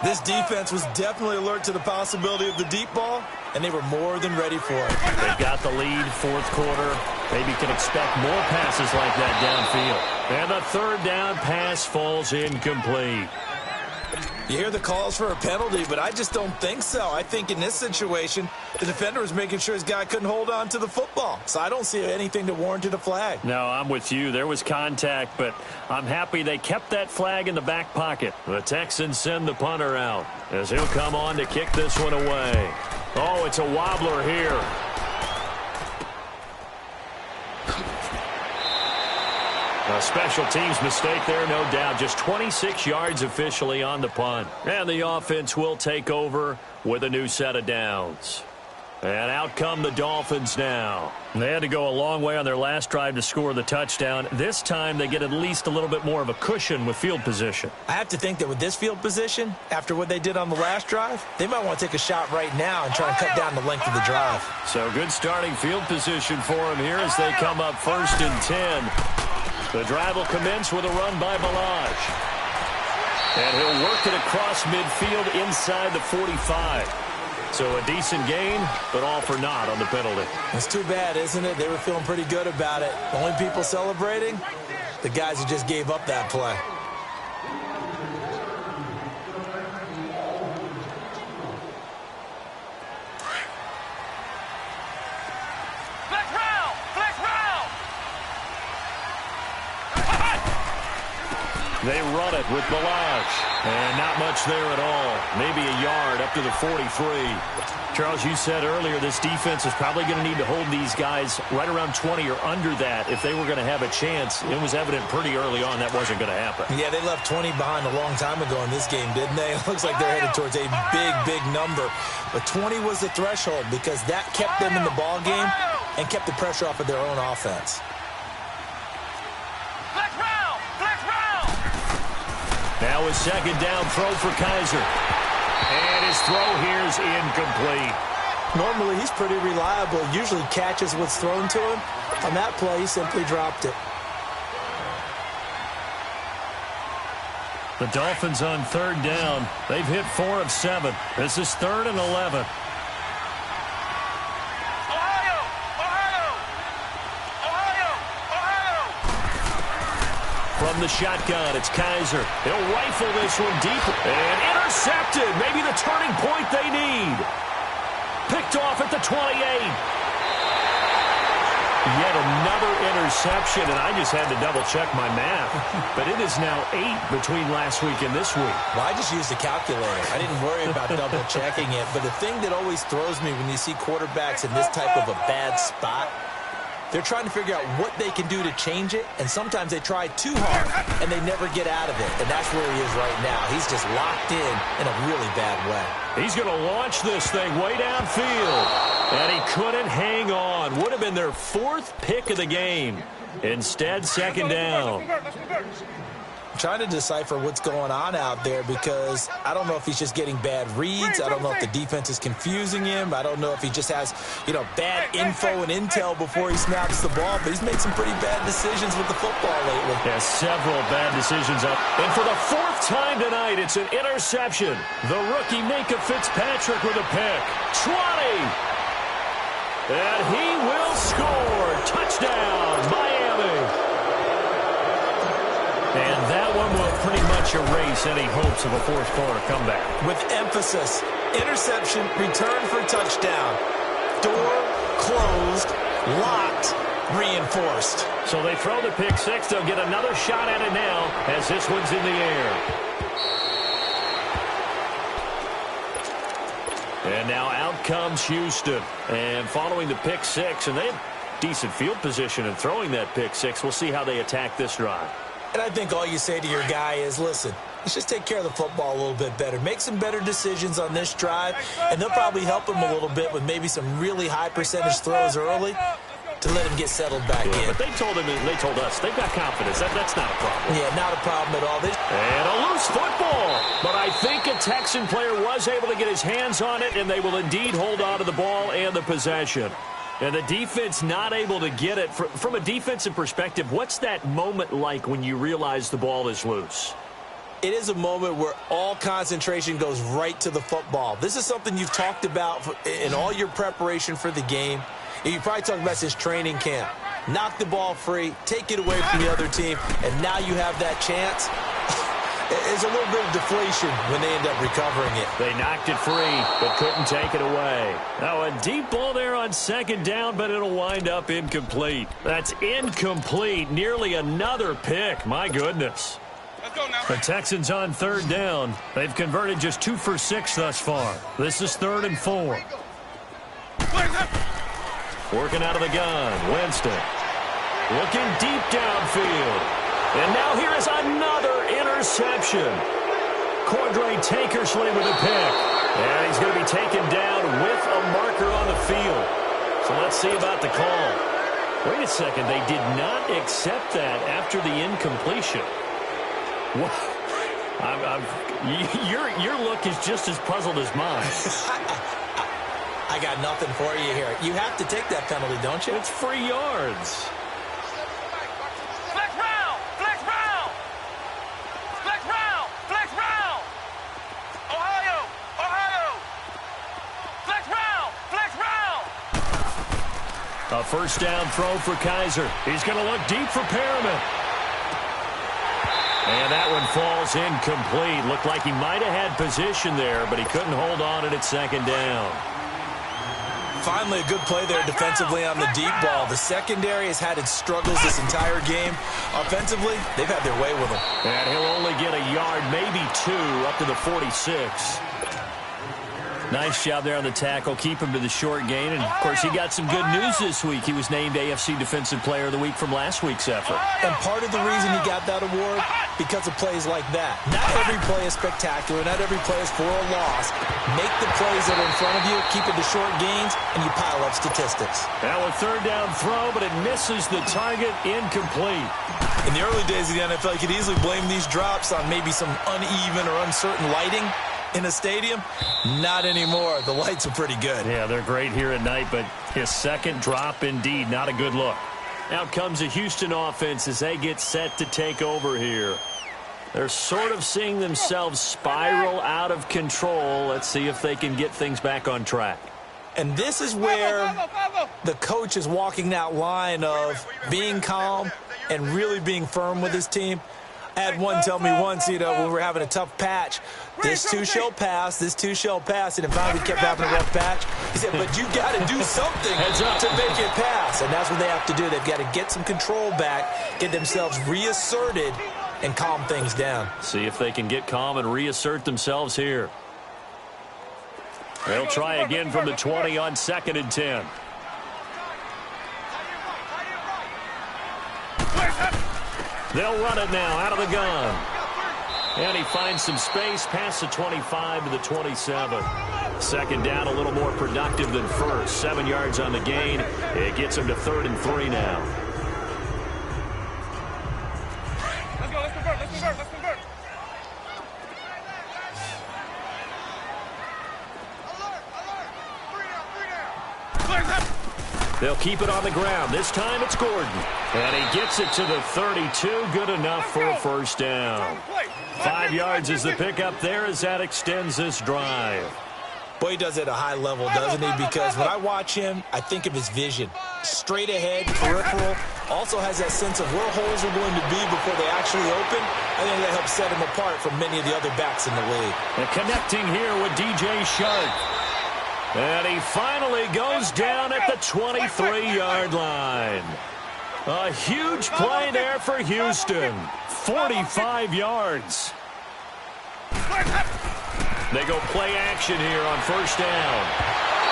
This defense was definitely alert to the possibility of the deep ball, and they were more than ready for it. They've got the lead, fourth quarter. Maybe can expect more passes like that downfield. And the third down pass falls incomplete. You hear the calls for a penalty, but I just don't think so. I think in this situation, the defender was making sure his guy couldn't hold on to the football. So I don't see anything to warrant a flag. No, I'm with you. There was contact, but I'm happy they kept that flag in the back pocket. The Texans send the punter out as he'll come on to kick this one away. Oh, it's a wobbler here. A special teams mistake there, no doubt. Just 26 yards officially on the punt. And the offense will take over with a new set of downs. And out come the Dolphins now. They had to go a long way on their last drive to score the touchdown. This time they get at least a little bit more of a cushion with field position. I have to think that with this field position, after what they did on the last drive, they might want to take a shot right now and try and cut down the length of the drive. So good starting field position for them here as they come up 1st and 10. The drive will commence with a run by Balazs. And he'll work it across midfield inside the 45. So a decent gain, but all for naught on the penalty. It's too bad, isn't it? They were feeling pretty good about it. The only people celebrating, the guys who just gave up that play. They run it with Balazs. And not much there at all. Maybe a yard up to the 43. Charles, you said earlier this defense is probably going to need to hold these guys right around 20 or under that if they were going to have a chance. It was evident pretty early on that wasn't going to happen. Yeah, they left 20 behind a long time ago in this game, didn't they? It looks like they're headed towards a big number. But 20 was the threshold because that kept them in the ball game and kept the pressure off of their own offense. Now a second down throw for Kaiser. And his throw here is incomplete. Normally he's pretty reliable. Usually catches what's thrown to him. On that play, he simply dropped it. The Dolphins on third down. They've hit 4 of 7. This is 3rd and 11. From the shotgun, it's Kaiser. He'll rifle this one deep and intercepted. Maybe the turning point they need. Picked off at the 28. Yet another interception, and I just had to double-check my math. But it is now 8 between last week and this week. Well, I just used a calculator. I didn't worry about double-checking it. But the thing that always throws me when you see quarterbacks in this type of a bad spot, they're trying to figure out what they can do to change it, and sometimes they try too hard, and they never get out of it. And that's where he is right now. He's just locked in a really bad way. He's going to launch this thing way downfield. And he couldn't hang on. Would have been their 4th pick of the game. Instead, second down. I'm trying to decipher what's going on out there because I don't know if he's just getting bad reads. I don't know if the defense is confusing him. I don't know if he just has, bad info and intel before he snaps the ball. But he's made some pretty bad decisions with the football lately. Yeah, several bad decisions up. And for the 4th time tonight, it's an interception. The rookie Minkah Fitzpatrick with a pick. 20. And he will score. Touchdown, Miami. And that one will pretty much erase any hopes of a fourth-quarter comeback. With emphasis, interception, return for touchdown. Door closed, locked, reinforced. So they throw the pick six. They'll get another shot at it now as this one's in the air. And now out comes Houston. And following the pick six, and they have decent field position in throwing that pick six. We'll see how they attack this drive. And I think all you say to your guy is, listen, let's just take care of the football a little bit better. Make some better decisions on this drive, and they'll probably help him a little bit with maybe some really high percentage throws early to let him get settled back in. But they told us, they've got confidence. That's not a problem. Yeah, not a problem at all. And a loose football. But I think a Texan player was able to get his hands on it, and they will indeed hold on to the ball and the possession. And the defense not able to get it. From a defensive perspective, what's that moment like when you realize the ball is loose? It is a moment where all concentration goes right to the football. This is something you've talked about in all your preparation for the game. You probably talked about since training camp. Knock the ball free, take it away from the other team, and now you have that chance. There's a little bit of deflation when they end up recovering it. They knocked it free, but couldn't take it away. Now a deep ball there on second down, but it'll wind up incomplete. That's incomplete. Nearly another pick. My goodness. Let's go now. The Texans on third down. They've converted just 2 for 6 thus far. This is 3rd and 4. Working out of the gun. Winston. Looking deep downfield. And now here is another interception. Cordray Tankersley with a pick. And he's going to be taken down with a marker on the field. So let's see about the call. Wait a second. They did not accept that after the incompletion. What? Your look is just as puzzled as mine. I got nothing for you here. You have to take that penalty, don't you? It's free yards. Flex round! Flex round! Flex round! Flex round! Ohio! Ohio! Flex round! Flex round! A first down throw for Kaiser. He's going to look deep for Perriman. And that one falls incomplete. Looked like he might have had position there, but he couldn't hold on it at second down. Finally, a good play there defensively on the deep ball. The secondary has had its struggles this entire game. Offensively, they've had their way with him. And he'll only get a yard, maybe 2, up to the 46. Nice job there on the tackle. Keep him to the short gain. And, of course, he got some good news this week. He was named AFC Defensive Player of the Week from last week's effort. And part of the reason he got that award, because of plays like that. Not every play is spectacular. Not every play is for a loss. Make the plays that are in front of you, keep it to short gains, and you pile up statistics. Now a third down throw, but it misses the target, incomplete. In the early days of the NFL, you could easily blame these drops on maybe some uneven or uncertain lighting in a stadium. Not anymore. The lights are pretty good. Yeah, they're great here at night, but his second drop, indeed, not a good look. Out comes the Houston offense as they get set to take over here. They're sort of seeing themselves spiral out of control. Let's see if they can get things back on track. And this is where the coach is walking that line of being calm and really being firm with his team. I had one tell me once, when we were having a tough patch, this too shall pass, this too shall pass, and it finally kept having a rough patch. He said, but you got to do something to make it pass, and that's what they have to do. They've got to get some control back, get themselves reasserted, and calm things down. See if they can get calm and reassert themselves here. They'll try again from the 20 on 2nd and 10. They'll run it now out of the gun. And he finds some space past the 25 to the 27. 2nd down, a little more productive than first. 7 yards on the gain. It gets him to 3rd and 3 now. Let's go, let's convert, let's convert, let's convert. They'll keep it on the ground. This time it's Gordon. And he gets it to the 32. Good enough for a 1st down. 5 yards is the pickup there as that extends this drive. Boy, he does it at a high level, doesn't he? Because when I watch him, I think of his vision. Straight ahead, peripheral. Also has that sense of where holes are going to be before they actually open. I think that helps set him apart from many of the other backs in the league. And connecting here with DJ Shark. And he finally goes down at the 23-yard line. A huge play there for Houston. 45 yards. They go play action here on 1st down.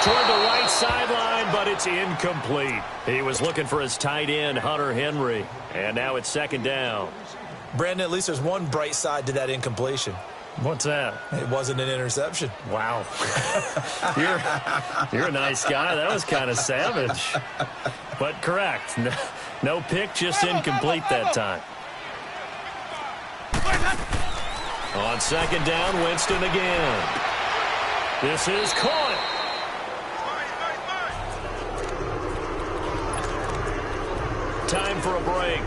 Toward the right sideline, but it's incomplete. He was looking for his tight end, Hunter Henry. And now it's 2nd down. Brandon, at least there's one bright side to that incompletion. What's that? It wasn't an interception. Wow. You're a nice guy. That was kind of savage. But correct. No pick, just incomplete that time. On 2nd down, Winston again. This is caught. Time for a break.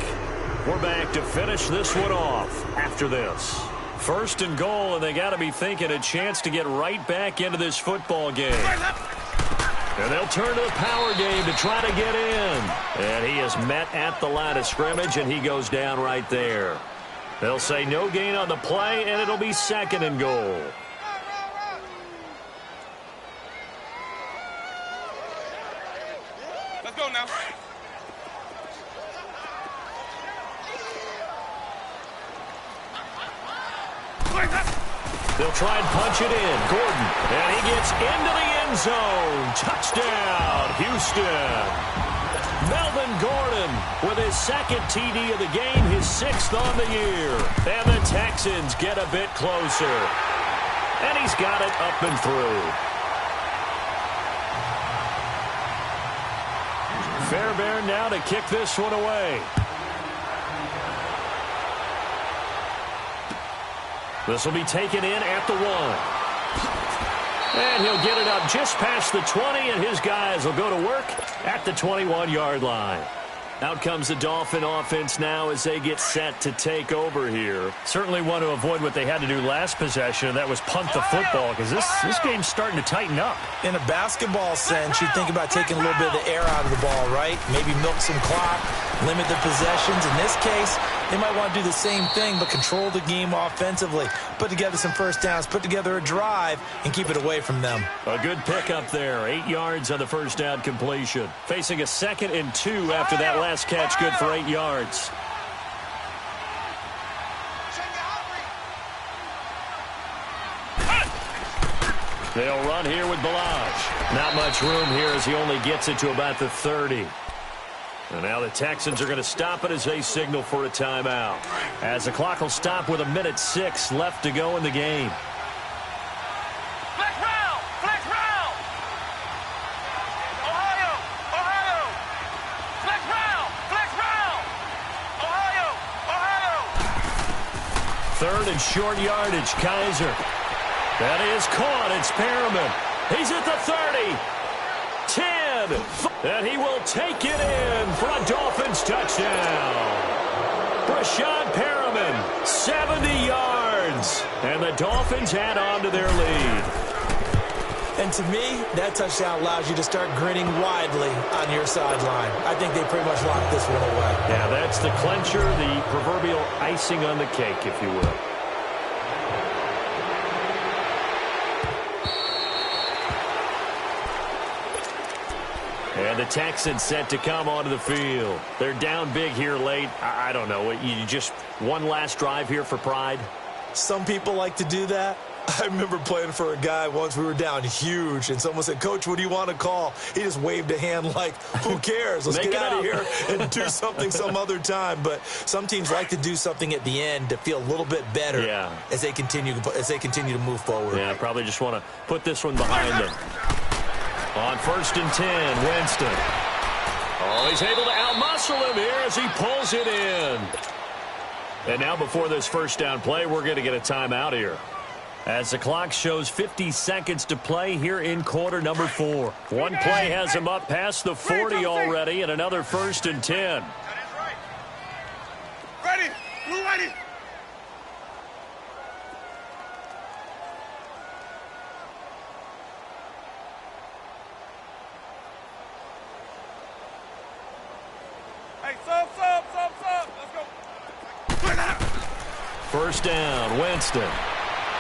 We're back to finish this one off after this. 1st and goal, and they got to be thinking a chance to get right back into this football game. And they'll turn to the power game to try to get in. And he is met at the line of scrimmage, and he goes down right there. They'll say no gain on the play, and it'll be 2nd and goal. Let's go now. They'll try and punch it in. Gordon, and he gets into the end zone. Touchdown, Houston. Melvin Gordon with his 2nd TD of the game, his 6th on the year. And the Texans get a bit closer. And he's got it up and through. Fairbairn now to kick this one away. This will be taken in at the 1. And he'll get it up just past the 20, and his guys will go to work at the 21-yard line. Out comes the Dolphin offense now as they get set to take over here. Certainly want to avoid what they had to do last possession, and that was punt the football, because this game's starting to tighten up. In a basketball sense, you think about taking a little bit of the air out of the ball, right? Maybe milk some clock, limit the possessions. In this case, they might want to do the same thing, but control the game offensively. Put together some 1st downs, put together a drive, and keep it away from them. A good pickup there. 8 yards on the 1st down completion. Facing a 2nd and 2 after that last catch, good for 8 yards. They'll run here with Balaj. Not much room here as he only gets it to about the 30. And now the Texans are going to stop it as they signal for a timeout. As the clock will stop with 1:06 left to go in the game. Flex round! Flex round! Ohio! Ohio! Flex round! Flex round! Ohio! Ohio! 3rd and short yardage, Kaiser. That is caught. It's Perriman. He's at the 30. 10. And he will take it in for a Dolphins touchdown. Brashad Perriman, 70 yards. And the Dolphins add on to their lead. And to me, that touchdown allows you to start grinning widely on your sideline. I think they pretty much locked this one away. Yeah, that's the clincher, the proverbial icing on the cake, if you will. And the Texans set to come onto the field. They're down big here late. I don't know. You just one last drive here for pride? Some people like to do that. I remember playing for a guy once. We were down huge, and someone said, "Coach, what do you want to call?" He just waved a hand like, who cares? Let's get out of here and do something some other time. But some teams like to do something at the end to feel a little bit better as they continue to move forward. Yeah, probably just want to put this one behind them. On 1st and 10, Winston. Oh, he's able to outmuscle him here as he pulls it in. And now before this first down play, we're going to get a timeout here, as the clock shows 50 seconds to play here in quarter number 4. One play has him up past the 40 already, and another 1st and 10. Ready, blue ready. Hey, sub. Let's go. First down, Winston.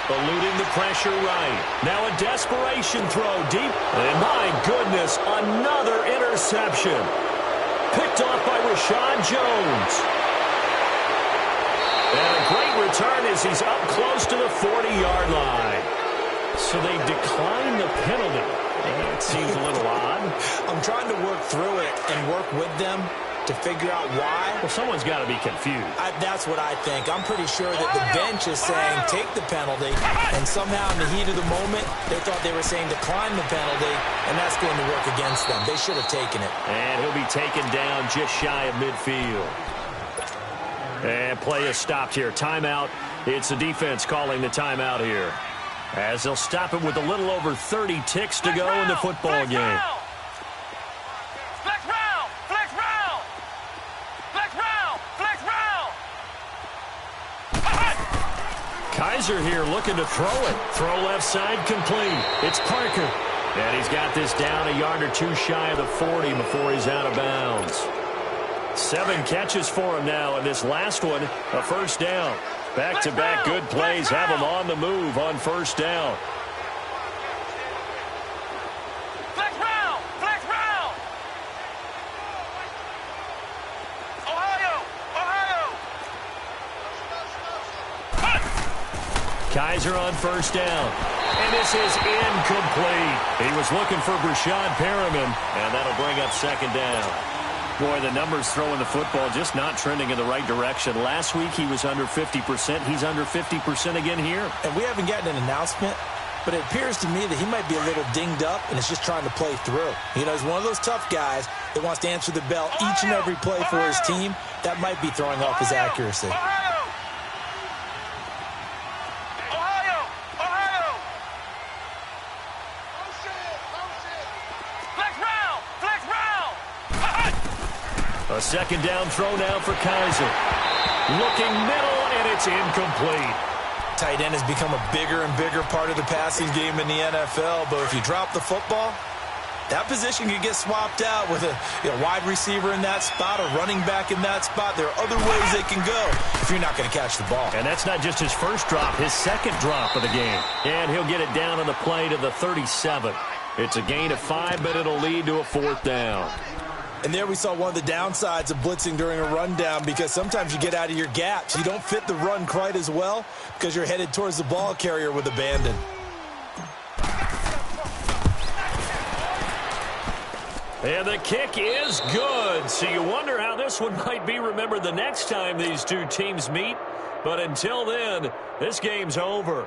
Eluding the pressure right. Now a desperation throw deep. And my goodness, another interception. Picked off by Rashad Jones. And a great return as he's up close to the 40-yard line. So they decline the penalty. That seems a little odd. I'm trying to work through it and work with them to figure out why. Well, someone's got to be confused. That's what I think. I'm pretty sure that the bench is saying take the penalty, and somehow in the heat of the moment, they thought they were saying decline the penalty, and that's going to work against them. They should have taken it. And he'll be taken down just shy of midfield. And play is stopped here. Timeout. It's the defense calling the timeout here, as they'll stop it with a little over 30 ticks to go in the football game. Kaiser here looking to throw it. Throw left side complete. It's Parker. And he's got this down a yard or two shy of the 40 before he's out of bounds. 7 catches for him now, and this last one, a first down. Back-to-back good plays have him on the move on first down. Flex round. Ohio. Kaiser on first down. And this is incomplete. He was looking for Brashad Perriman, and that'll bring up second down. Boy, the numbers throwing the football just not trending in the right direction. Last week he was under 50%. He's under 50% again here. And we haven't gotten an announcement, but it appears to me that he might be a little dinged up and is just trying to play through. You know, he's one of those tough guys that wants to answer the bell each and every play for his team. That might be throwing off his accuracy. A second down throw now for Kaiser. Looking middle, and it's incomplete. Tight end has become a bigger and bigger part of the passing game in the NFL, but if you drop the football, that position could get swapped out with a wide receiver in that spot, a running back in that spot. There are other ways they can go if you're not going to catch the ball. And that's not just his first drop, his second drop of the game. And he'll get it down on the play to the 37. It's a gain of 5, but it'll lead to a fourth down. And there we saw one of the downsides of blitzing during a rundown, because sometimes you get out of your gaps. You don't fit the run quite as well because you're headed towards the ball carrier with abandon. And the kick is good. So you wonder how this one might be remembered the next time these two teams meet. But until then, this game's over.